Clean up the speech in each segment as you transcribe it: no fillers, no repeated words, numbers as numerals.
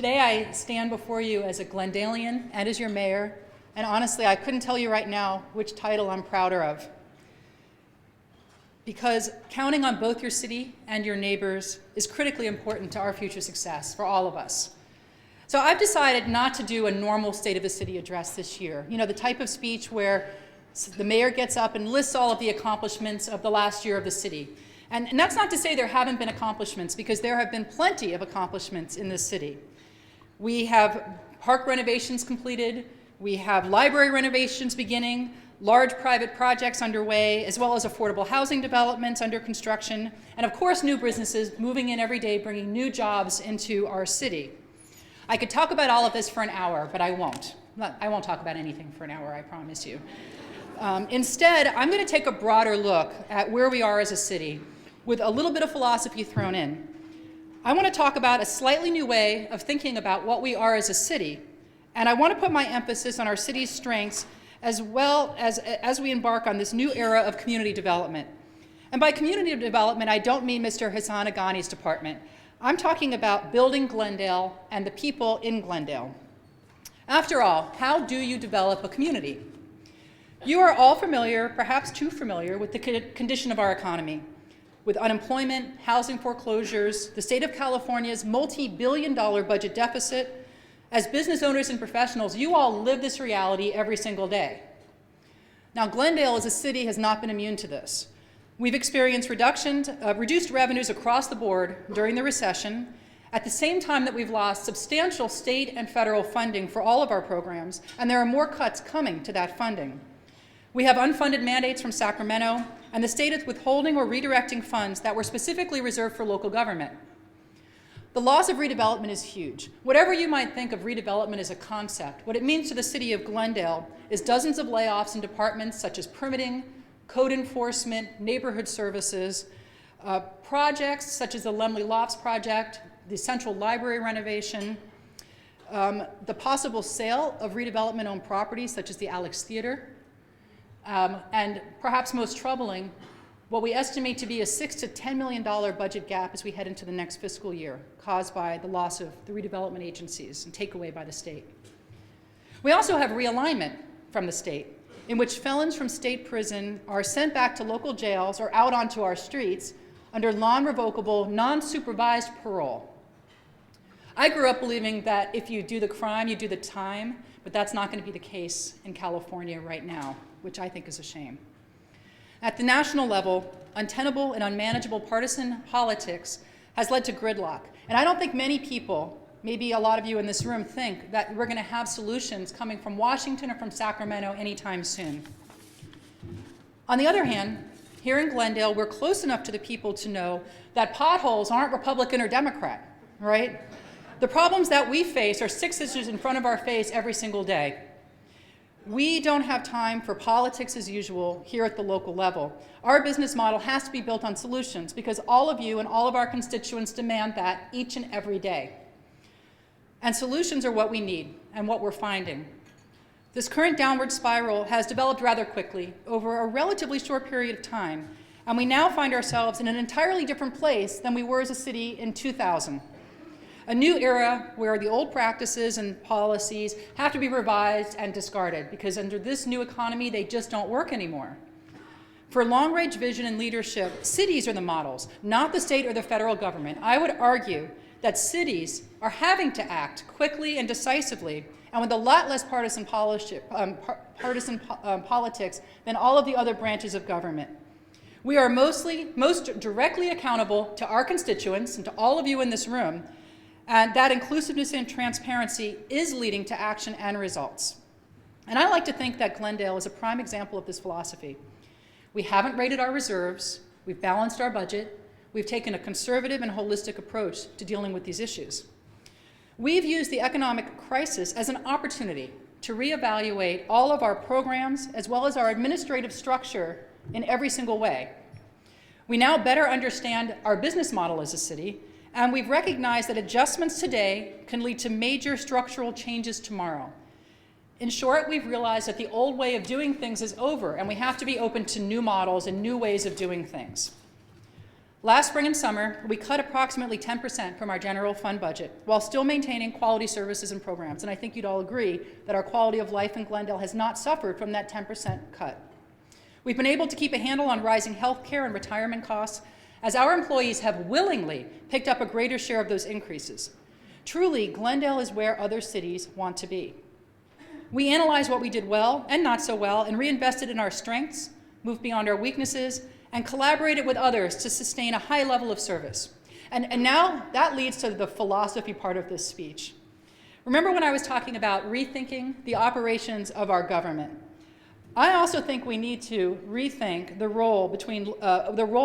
Today I stand before you as a Glendalian and as your mayor, and honestly, I couldn't tell you right now which title I'm prouder of. Because counting on both your city and your neighbors is critically important to our future success for all of us. So I've decided not to do a normal State of the City address this year. You know, the type of speech where the mayor gets up and lists all of the accomplishments of the last year of the city. And that's not to say there haven't been accomplishments, because there have been plenty of accomplishments in this city. We have park renovations completed, we have library renovations beginning, large private projects underway, as well as affordable housing developments under construction, and of course new businesses moving in every day, bringing new jobs into our city. I could talk about all of this for an hour, but I won't. I won't talk about anything for an hour, I promise you. Instead, I'm going to take a broader look at where we are as a city, with a little bit of philosophy thrown in. I want to talk about a slightly new way of thinking about what we are as a city, and I want to put my emphasis on our city's strengths as well as we embark on this new era of community development. And by community development, I don't mean Mr. Hassan Aghani's department. I'm talking about building Glendale and the people in Glendale. After all, how do you develop a community? You are all familiar, perhaps too familiar, with the condition of our economy. With unemployment, housing foreclosures, the state of California's multi-billion-dollar budget deficit, as business owners and professionals, you all live this reality every single day. Now, Glendale as a city has not been immune to this. We've experienced reduced revenues across the board during the recession, at the same time that we've lost substantial state and federal funding for all of our programs, and there are more cuts coming to that funding. We have unfunded mandates from Sacramento, and the state is withholding or redirecting funds that were specifically reserved for local government. The loss of redevelopment is huge. Whatever you might think of redevelopment as a concept, what it means to the city of Glendale is dozens of layoffs in departments such as permitting, code enforcement, neighborhood services, projects such as the Lemley Lofts project, the Central Library renovation, the possible sale of redevelopment-owned properties such as the Alex Theater, and perhaps most troubling, what we estimate to be a $6 to $10 million budget gap as we head into the next fiscal year, caused by the loss of the redevelopment agencies and takeaway by the state. We also have realignment from the state, in which felons from state prison are sent back to local jails or out onto our streets under non-revocable, non-supervised parole. I grew up believing that if you do the crime, you do the time, but that's not going to be the case in California right now, which I think is a shame. At the national level, untenable and unmanageable partisan politics has led to gridlock. And I don't think many people, maybe a lot of you in this room, think that we're going to have solutions coming from Washington or from Sacramento anytime soon. On the other hand, here in Glendale, we're close enough to the people to know that potholes aren't Republican or Democrat, right? The problems that we face are 6 inches in front of our face every single day. We don't have time for politics as usual here at the local level. Our business model has to be built on solutions because all of you and all of our constituents demand that each and every day. And solutions are what we need and what we're finding. This current downward spiral has developed rather quickly over a relatively short period of time, and we now find ourselves in an entirely different place than we were as a city in 2000. A new era where the old practices and policies have to be revised and discarded because under this new economy, they just don't work anymore. For long-range vision and leadership, cities are the models, not the state or the federal government. I would argue that cities are having to act quickly and decisively and with a lot less partisan politics than all of the other branches of government. We are most directly accountable to our constituents and to all of you in this room, and that inclusiveness and transparency is leading to action and results. And I like to think that Glendale is a prime example of this philosophy. We haven't raided our reserves, we've balanced our budget, we've taken a conservative and holistic approach to dealing with these issues. We've used the economic crisis as an opportunity to reevaluate all of our programs as well as our administrative structure in every single way. We now better understand our business model as a city, and we've recognized that adjustments today can lead to major structural changes tomorrow. In short, we've realized that the old way of doing things is over, and we have to be open to new models and new ways of doing things. Last spring and summer, we cut approximately 10% from our general fund budget while still maintaining quality services and programs. And I think you'd all agree that our quality of life in Glendale has not suffered from that 10% cut. We've been able to keep a handle on rising health care and retirement costs as our employees have willingly picked up a greater share of those increases. Truly, Glendale is where other cities want to be. We analyzed what we did well and not so well and reinvested in our strengths, moved beyond our weaknesses, and collaborated with others to sustain a high level of service. And now that leads to the philosophy part of this speech. Remember when I was talking about rethinking the operations of our government? I also think we need to rethink the role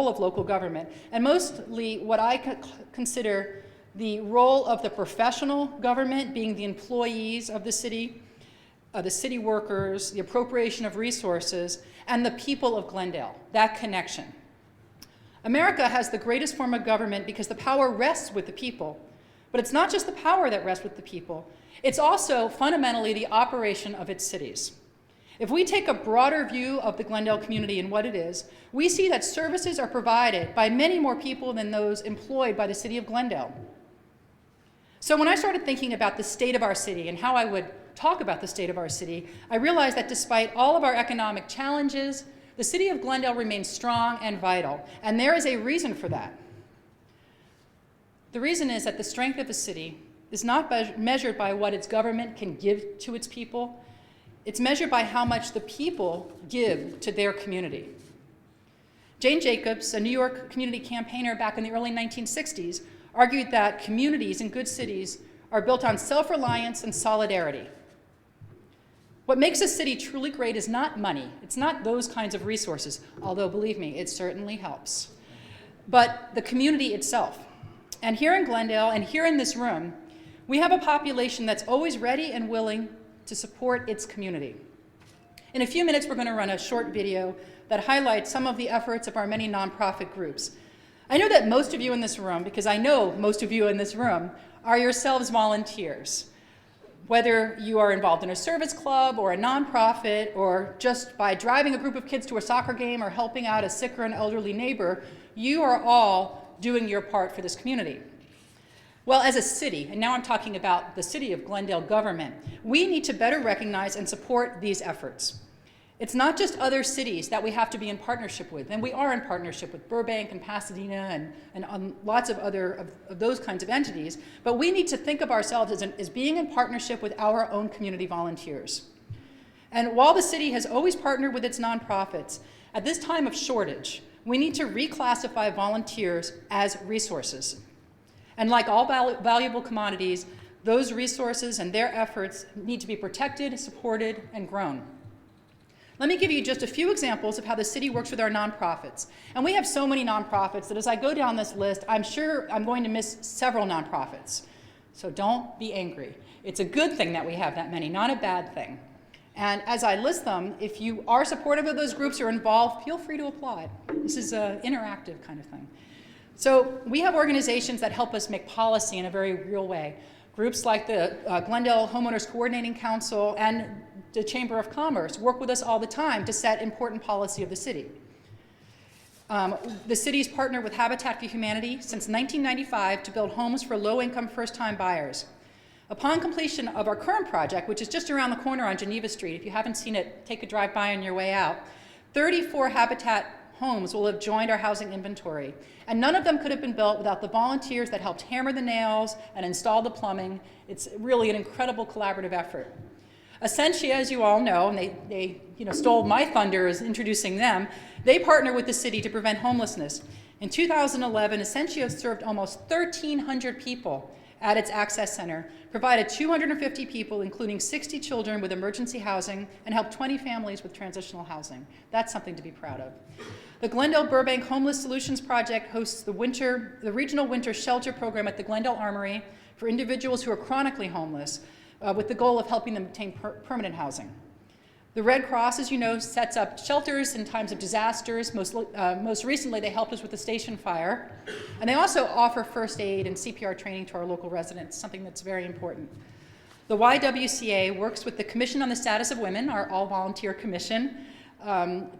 of local government, and mostly what I consider the role of the professional government being the employees of the city workers, the appropriation of resources, and the people of Glendale, that connection. America has the greatest form of government because the power rests with the people. But it's not just the power that rests with the people, it's also fundamentally the operation of its cities. If we take a broader view of the Glendale community and what it is, we see that services are provided by many more people than those employed by the city of Glendale. So when I started thinking about the state of our city and how I would talk about the state of our city, I realized that despite all of our economic challenges, the city of Glendale remains strong and vital, and there is a reason for that. The reason is that the strength of a city is not measured by what its government can give to its people. It's measured by how much the people give to their community. Jane Jacobs, a New York community campaigner back in the early 1960s, argued that communities in good cities are built on self-reliance and solidarity. What makes a city truly great is not money. It's not those kinds of resources, although believe me, it certainly helps, but the community itself. And here in Glendale and here in this room, we have a population that's always ready and willing to support its community. In a few minutes, we're going to run a short video that highlights some of the efforts of our many nonprofit groups. I know that most of you in this room, because I know most of you in this room, are yourselves volunteers. Whether you are involved in a service club or a nonprofit, or just by driving a group of kids to a soccer game or helping out a sick or an elderly neighbor, you are all doing your part for this community. Well, as a city, and now I'm talking about the city of Glendale government, we need to better recognize and support these efforts. It's not just other cities that we have to be in partnership with, and we are in partnership with Burbank and Pasadena and lots of other of those kinds of entities, but we need to think of ourselves as being in partnership with our own community volunteers. And while the city has always partnered with its nonprofits, at this time of shortage, we need to reclassify volunteers as resources. And like all valuable commodities, those resources and their efforts need to be protected, supported, and grown. Let me give you just a few examples of how the city works with our nonprofits. And we have so many nonprofits that as I go down this list, I'm sure I'm going to miss several nonprofits. So don't be angry. It's a good thing that we have that many, not a bad thing. And as I list them, if you are supportive of those groups or involved, feel free to applaud. This is an interactive kind of thing. So we have organizations that help us make policy in a very real way. Groups like the Glendale Homeowners Coordinating Council and the Chamber of Commerce work with us all the time to set important policy of the city. The city's partnered with Habitat for Humanity since 1995 to build homes for low-income first-time buyers. Upon completion of our current project, which is just around the corner on Geneva Street, if you haven't seen it, take a drive-by on your way out, 34 Habitat homes will have joined our housing inventory. And none of them could have been built without the volunteers that helped hammer the nails and install the plumbing. It's really an incredible collaborative effort. Essentia, as you all know, and they stole my thunder as introducing them, they partner with the city to prevent homelessness. In 2011, Essentia served almost 1,300 people at its Access Center, provided 250 people, including 60 children, with emergency housing, and helped 20 families with transitional housing. That's something to be proud of. The Glendale Burbank Homeless Solutions Project hosts the regional winter shelter program at the Glendale Armory for individuals who are chronically homeless, with the goal of helping them obtain permanent housing. The Red Cross, as you know, sets up shelters in times of disasters. Most recently, they helped us with the station fire. And they also offer first aid and CPR training to our local residents, something that's very important. The YWCA works with the Commission on the Status of Women, our all-volunteer commission, on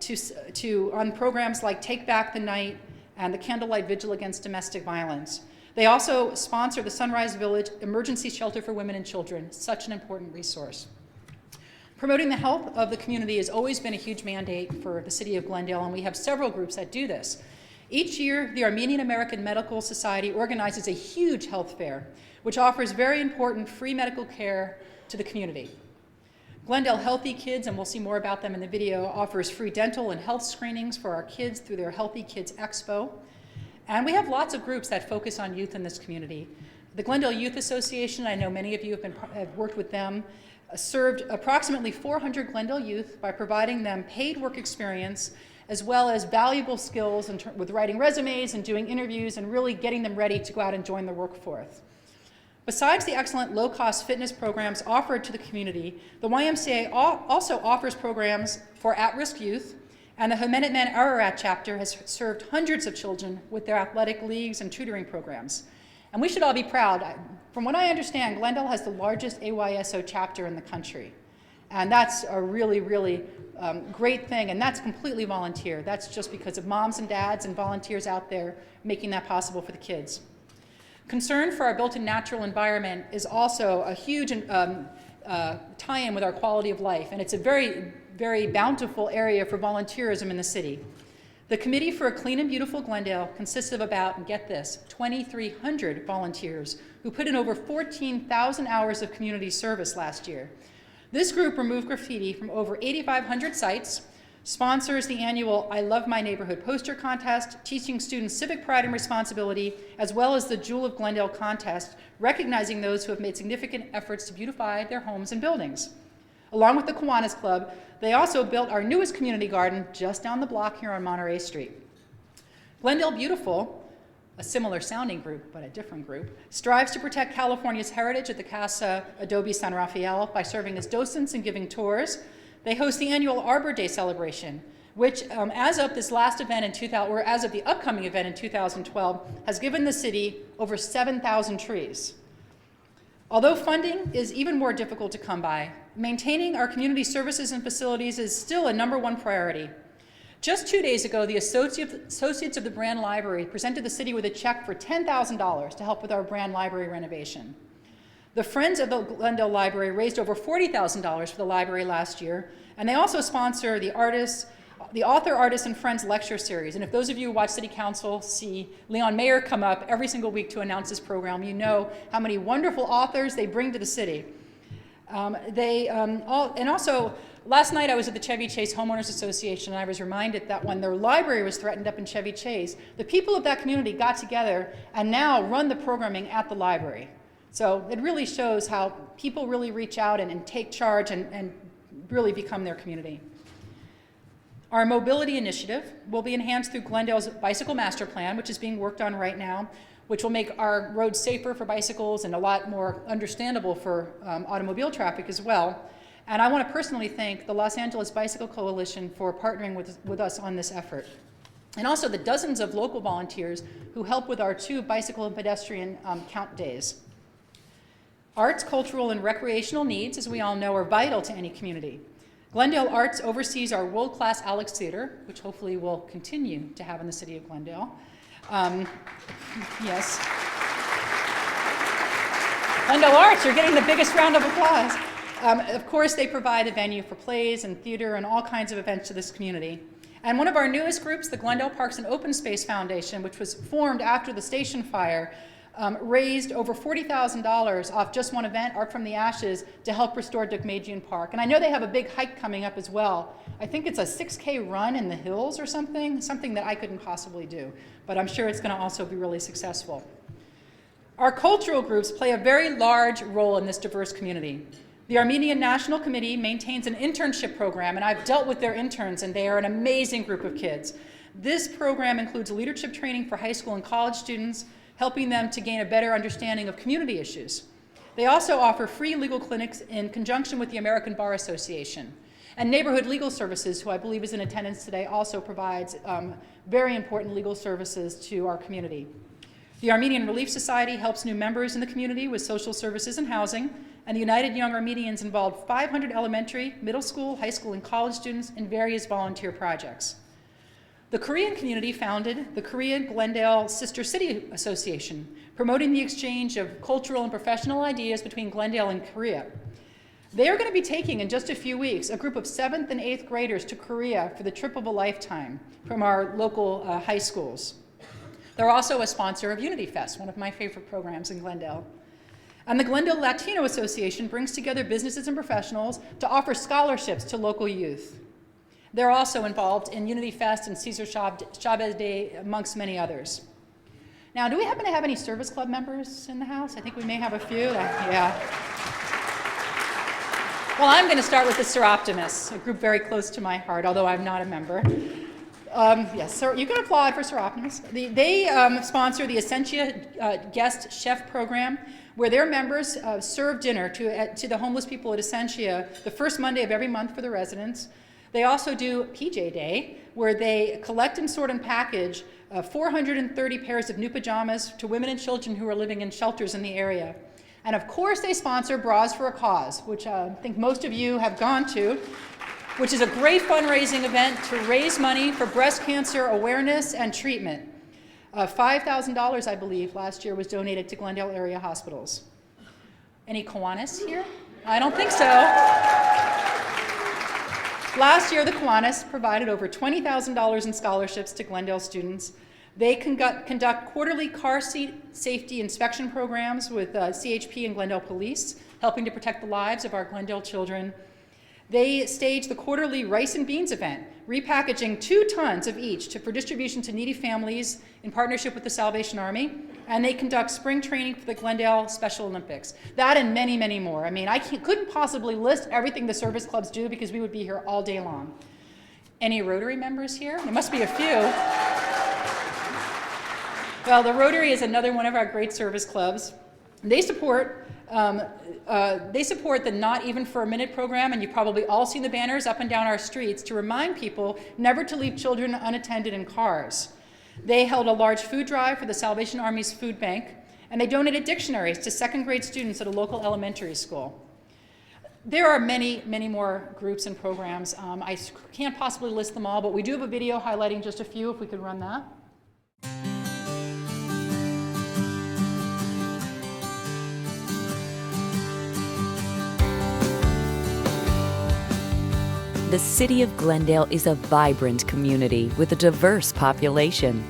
programs like Take Back the Night and the Candlelight Vigil Against Domestic Violence. They also sponsor the Sunrise Village Emergency Shelter for Women and Children, such an important resource. Promoting the health of the community has always been a huge mandate for the city of Glendale, and we have several groups that do this. Each year, the Armenian American Medical Society organizes a huge health fair, which offers very important free medical care to the community. Glendale Healthy Kids, and we'll see more about them in the video, offers free dental and health screenings for our kids through their Healthy Kids Expo. And we have lots of groups that focus on youth in this community. The Glendale Youth Association, I know many of you have worked with them, served approximately 400 Glendale youth by providing them paid work experience as well as valuable skills with writing resumes and doing interviews and really getting them ready to go out and join the workforce. Besides the excellent low-cost fitness programs offered to the community, the YMCA also offers programs for at-risk youth, and the Minutemen Ararat chapter has served hundreds of children with their athletic leagues and tutoring programs. And we should all be proud. From what I understand, Glendale has the largest AYSO chapter in the country. And that's a really, really great thing, and that's completely volunteer. That's just because of moms and dads and volunteers out there making that possible for the kids. Concern for our built-in natural environment is also a huge tie-in with our quality of life, and it's a very, very bountiful area for volunteerism in the city. The Committee for a Clean and Beautiful Glendale consists of about, and get this, 2,300 volunteers who put in over 14,000 hours of community service last year. This group removed graffiti from over 8,500 sites, sponsors the annual I Love My Neighborhood poster contest, teaching students civic pride and responsibility, as well as the Jewel of Glendale contest, recognizing those who have made significant efforts to beautify their homes and buildings. Along with the Kiwanis Club, they also built our newest community garden just down the block here on Monterey Street. Glendale Beautiful, a similar sounding group, but a different group, strives to protect California's heritage at the Casa Adobe San Rafael by serving as docents and giving tours. They host the annual Arbor Day celebration, which as of this last event in 2000, or as of the upcoming event in 2012, has given the city over 7,000 trees. Although funding is even more difficult to come by, maintaining our community services and facilities is still a #1 priority. Just 2 days ago, the Associates of the Brand Library presented the city with a check for $10,000 to help with our Brand Library renovation. The Friends of the Glendale Library raised over $40,000 for the library last year, and they also sponsor the Author, Artists, and Friends lecture series. And if those of you who watch City Council see Leon Mayer come up every single week to announce this program, you know how many wonderful authors they bring to the city. Also, last night I was at the Chevy Chase Homeowners Association, and I was reminded that when their library was threatened up in Chevy Chase, the people of that community got together and now run the programming at the library. So it really shows how people really reach out and take charge and really become their community. Our mobility initiative will be enhanced through Glendale's Bicycle Master Plan, which is being worked on right now, which will make our roads safer for bicycles and a lot more understandable for automobile traffic as well. And I want to personally thank the Los Angeles Bicycle Coalition for partnering with us on this effort. And also the dozens of local volunteers who help with our 2 bicycle and pedestrian count days. Arts, cultural, and recreational needs, as we all know, are vital to any community. Glendale Arts oversees our world-class Alex Theater, which hopefully we'll continue to have in the city of Glendale. Yes. Glendale Arts, you're getting the biggest round of applause. Of course, they provide a venue for plays and theater and all kinds of events to this community. And one of our newest groups, the Glendale Parks and Open Space Foundation, which was formed after the station fire, raised over $40,000 off just one event, Art from the Ashes, to help restore Dugmagian Park. And I know they have a big hike coming up as well. I think it's a 6K run in the hills or something that I couldn't possibly do, but I'm sure it's going to also be really successful. Our cultural groups play a very large role in this diverse community. The Armenian National Committee maintains an internship program, and I've dealt with their interns, and they are an amazing group of kids. This program includes leadership training for high school and college students, helping them to gain a better understanding of community issues. They also offer free legal clinics in conjunction with the American Bar Association. And Neighborhood Legal Services, who I believe is in attendance today, also provides very important legal services to our community. The Armenian Relief Society helps new members in the community with social services and housing, and the United Young Armenians involved 500 elementary, middle school, high school, and college students in various volunteer projects. The Korean community founded the Korean Glendale Sister City Association, promoting the exchange of cultural and professional ideas between Glendale and Korea. They are going to be taking, in just a few weeks, a group of 7th and 8th graders to Korea for the trip of a lifetime from our local high schools. They're also a sponsor of Unity Fest, one of my favorite programs in Glendale. And the Glendale Latino Association brings together businesses and professionals to offer scholarships to local youth. They're also involved in Unity Fest and Cesar Chavez Day, amongst many others. Now, do we happen to have any service club members in the house? I think we may have a few. Yeah. Well, I'm going to start with the Seroptimists, a group very close to my heart, although I'm not a member. Yes, so you can applaud for Seroptimists. They sponsor the Essentia Guest Chef Program, where their members serve dinner to the homeless people at Essentia the first Monday of every month for the residents. They also do PJ Day, where they collect and sort and package 430 pairs of new pajamas to women and children who are living in shelters in the area. And of course, they sponsor Bras for a Cause, which I think most of you have gone to, which is a great fundraising event to raise money for breast cancer awareness and treatment. $5,000, I believe, last year was donated to Glendale area hospitals. Any Kiwanis here? I don't think so. Last year, the Kiwanis provided over $20,000 in scholarships to Glendale students. They conduct quarterly car seat safety inspection programs with CHP and Glendale Police, helping to protect the lives of our Glendale children. They stage the quarterly Rice and Beans event, repackaging 2 tons of each for distribution to needy families in partnership with the Salvation Army. And they conduct spring training for the Glendale Special Olympics. That and many, many more. I mean, I couldn't possibly list everything the service clubs do because we would be here all day long. Any Rotary members here? There must be a few. Well, the Rotary is another one of our great service clubs. They support the Not Even for a Minute program, and you've probably all seen the banners up and down our streets to remind people never to leave children unattended in cars. They held a large food drive for the Salvation Army's food bank, and they donated dictionaries to 2nd grade students at a local elementary school. There are many, many more groups and programs. I can't possibly list them all, but we do have a video highlighting just a few, if we could run that. The city of Glendale is a vibrant community with a diverse population.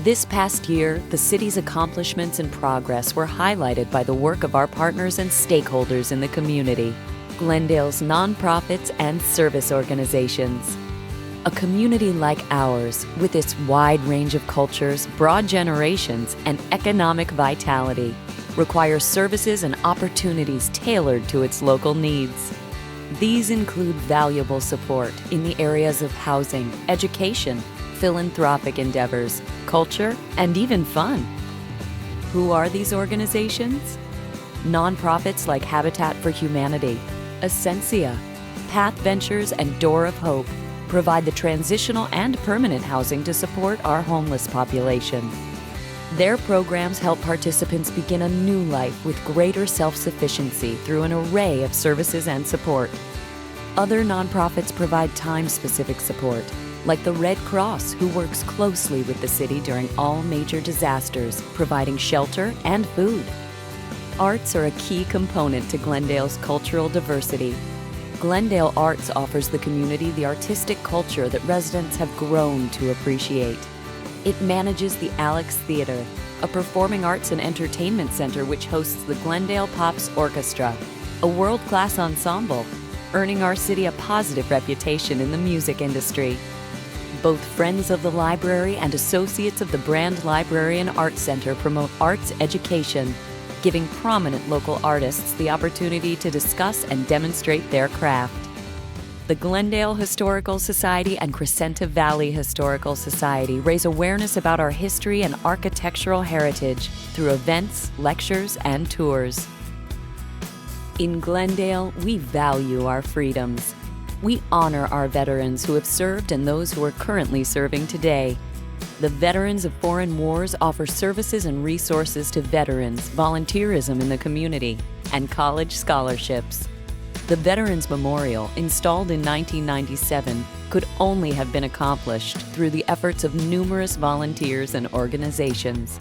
This past year, the city's accomplishments and progress were highlighted by the work of our partners and stakeholders in the community, Glendale's nonprofits and service organizations. A community like ours, with its wide range of cultures, broad generations, and economic vitality, requires services and opportunities tailored to its local needs. These include valuable support in the areas of housing, education, philanthropic endeavors, culture, and even fun. Who are these organizations? Nonprofits like Habitat for Humanity, Essentia, Path Ventures, and Door of Hope provide the transitional and permanent housing to support our homeless population. Their programs help participants begin a new life with greater self-sufficiency through an array of services and support. Other nonprofits provide time-specific support, like the Red Cross, who works closely with the city during all major disasters, providing shelter and food. Arts are a key component to Glendale's cultural diversity. Glendale Arts offers the community the artistic culture that residents have grown to appreciate. It manages the Alex Theater, a performing arts and entertainment center which hosts the Glendale Pops Orchestra, a world-class ensemble, earning our city a positive reputation in the music industry. Both Friends of the Library and Associates of the Brand Library and Arts Center promote arts education, giving prominent local artists the opportunity to discuss and demonstrate their craft. The Glendale Historical Society and Crescenta Valley Historical Society raise awareness about our history and architectural heritage through events, lectures, and tours. In Glendale, we value our freedoms. We honor our veterans who have served and those who are currently serving today. The Veterans of Foreign Wars offer services and resources to veterans, volunteerism in the community, and college scholarships. The Veterans Memorial, installed in 1997, could only have been accomplished through the efforts of numerous volunteers and organizations.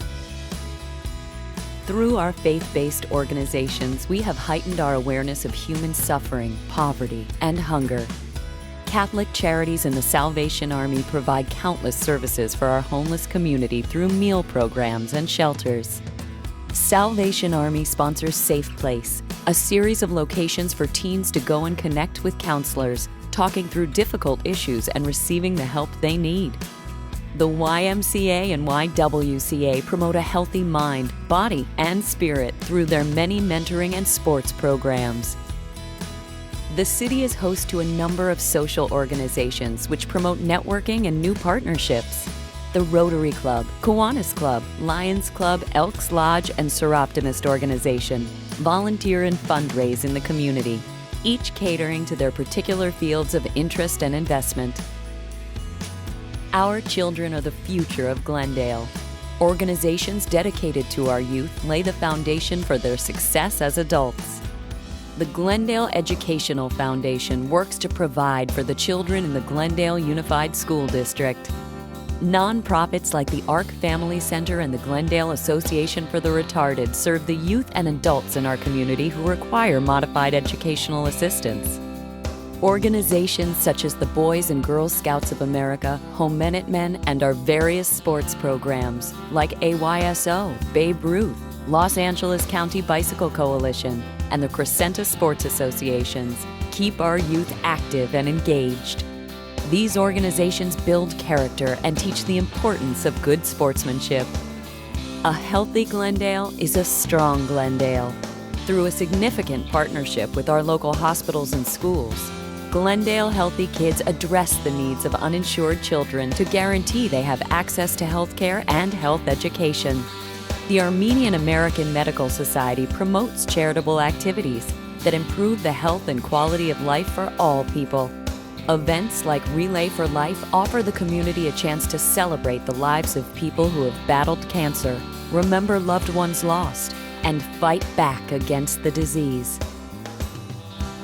Through our faith-based organizations, we have heightened our awareness of human suffering, poverty, and hunger. Catholic Charities and the Salvation Army provide countless services for our homeless community through meal programs and shelters. Salvation Army sponsors Safe Place, a series of locations for teens to go and connect with counselors, talking through difficult issues and receiving the help they need. The YMCA and YWCA promote a healthy mind, body, and spirit through their many mentoring and sports programs. The city is host to a number of social organizations which promote networking and new partnerships. The Rotary Club, Kiwanis Club, Lions Club, Elks Lodge, and Seroptimist Organization volunteer and fundraise in the community, each catering to their particular fields of interest and investment. Our children are the future of Glendale. Organizations dedicated to our youth lay the foundation for their success as adults. The Glendale Educational Foundation works to provide for the children in the Glendale Unified School District. Nonprofits like the ARC Family Center and the Glendale Association for the Retarded serve the youth and adults in our community who require modified educational assistance. Organizations such as the Boys and Girls Scouts of America, Home Minutemen, and our various sports programs like AYSO, Babe Ruth, Los Angeles County Bicycle Coalition, and the Crescenta Sports Associations keep our youth active and engaged. These organizations build character and teach the importance of good sportsmanship. A healthy Glendale is a strong Glendale. Through a significant partnership with our local hospitals and schools, Glendale Healthy Kids address the needs of uninsured children to guarantee they have access to health care and health education. The Armenian American Medical Society promotes charitable activities that improve the health and quality of life for all people. Events like Relay for Life offer the community a chance to celebrate the lives of people who have battled cancer, remember loved ones lost, and fight back against the disease.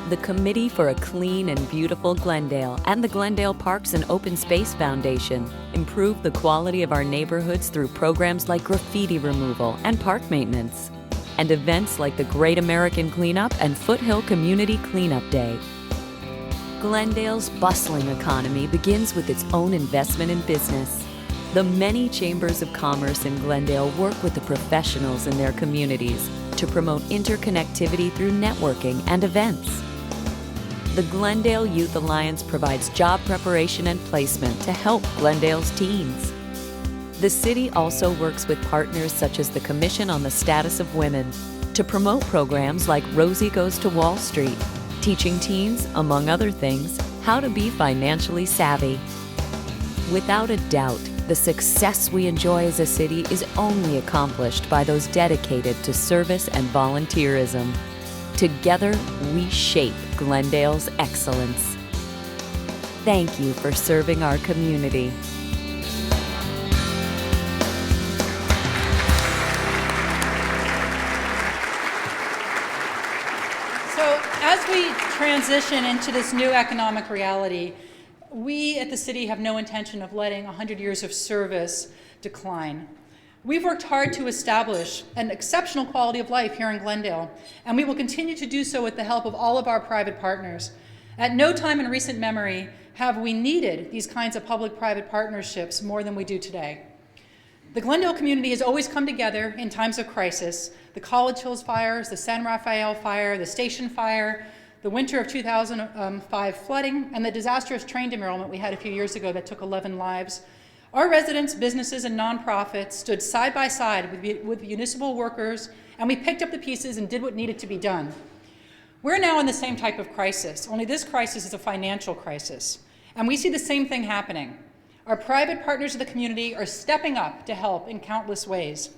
The Committee for a Clean and Beautiful Glendale and the Glendale Parks and Open Space Foundation improve the quality of our neighborhoods through programs like graffiti removal and park maintenance, and events like the Great American Cleanup and Foothill Community Cleanup Day. Glendale's bustling economy begins with its own investment in business. The many chambers of commerce in Glendale work with the professionals in their communities to promote interconnectivity through networking and events. The Glendale Youth Alliance provides job preparation and placement to help Glendale's teens. The city also works with partners such as the Commission on the Status of Women to promote programs like Rosie Goes to Wall Street, teaching teens, among other things, how to be financially savvy. Without a doubt, the success we enjoy as a city is only accomplished by those dedicated to service and volunteerism. Together, we shape Glendale's excellence. Thank you for serving our community. So as we transition into this new economic reality, we at the city have no intention of letting 100 years of service decline. We've worked hard to establish an exceptional quality of life here in Glendale, and we will continue to do so with the help of all of our private partners. At no time in recent memory have we needed these kinds of public-private partnerships more than we do today. The Glendale community has always come together in times of crisis. The College Hills fires, the San Rafael fire, the station fire, the winter of 2005 flooding, and the disastrous train derailment we had a few years ago that took 11 lives. Our residents, businesses, and nonprofits stood side by side with municipal workers, and we picked up the pieces and did what needed to be done. We're now in the same type of crisis, only this crisis is a financial crisis, and we see the same thing happening. Our private partners of the community are stepping up to help in countless ways.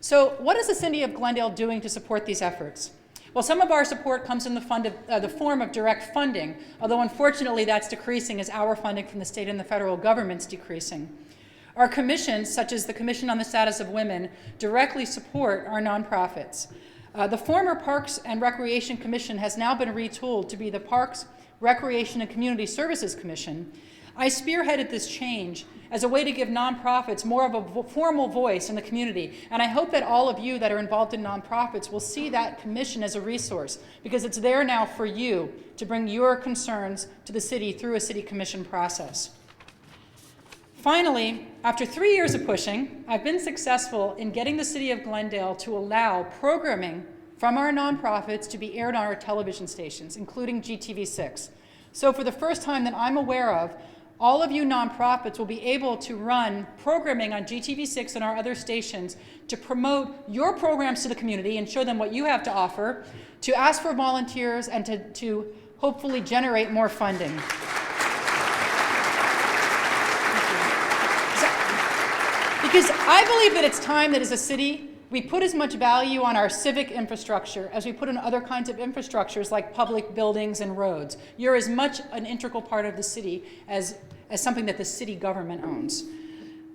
So what is the City of Glendale doing to support these efforts? Well, some of our support comes in the form of direct funding, although unfortunately that's decreasing as our funding from the state and the federal government's decreasing. Our commissions, such as the Commission on the Status of Women, directly support our nonprofits. The former Parks and Recreation Commission has now been retooled to be the Parks, Recreation, and Community Services Commission. I spearheaded this change as a way to give nonprofits more of a formal voice in the community, and I hope that all of you that are involved in nonprofits will see that commission as a resource, because it's there now for you to bring your concerns to the city through a city commission process. Finally, after 3 years of pushing, I've been successful in getting the city of Glendale to allow programming from our nonprofits to be aired on our television stations, including GTV6. So for the first time that I'm aware of, all of you nonprofits will be able to run programming on GTV6 and our other stations to promote your programs to the community and show them what you have to offer, to ask for volunteers, and to hopefully generate more funding. Because I believe that it's time that as a city, we put as much value on our civic infrastructure as we put on other kinds of infrastructures like public buildings and roads. You're as much an integral part of the city as something that the city government owns.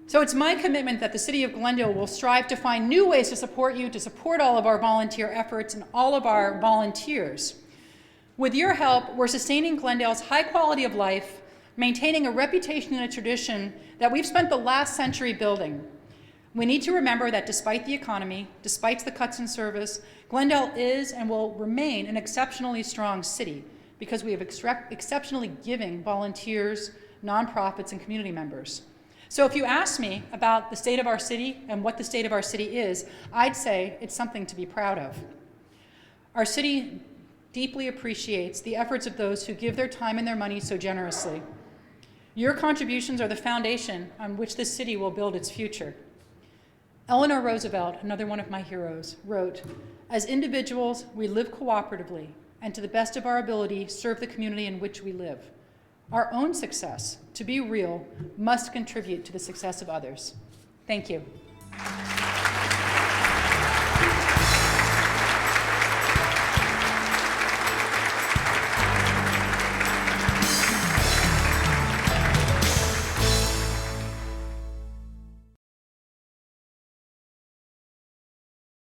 So it's my commitment that the city of Glendale will strive to find new ways to support you, to support all of our volunteer efforts and all of our volunteers. With your help, we're sustaining Glendale's high quality of life, maintaining a reputation and a tradition that we've spent the last century building. We need to remember that despite the economy, despite the cuts in service, Glendale is and will remain an exceptionally strong city because we have exceptionally giving volunteers, nonprofits, and community members. So if you ask me about the state of our city and what the state of our city is, I'd say it's something to be proud of. Our city deeply appreciates the efforts of those who give their time and their money so generously. Your contributions are the foundation on which this city will build its future. Eleanor Roosevelt, another one of my heroes, wrote, "As individuals, we live cooperatively and to the best of our ability serve the community in which we live. Our own success, to be real, must contribute to the success of others." Thank you.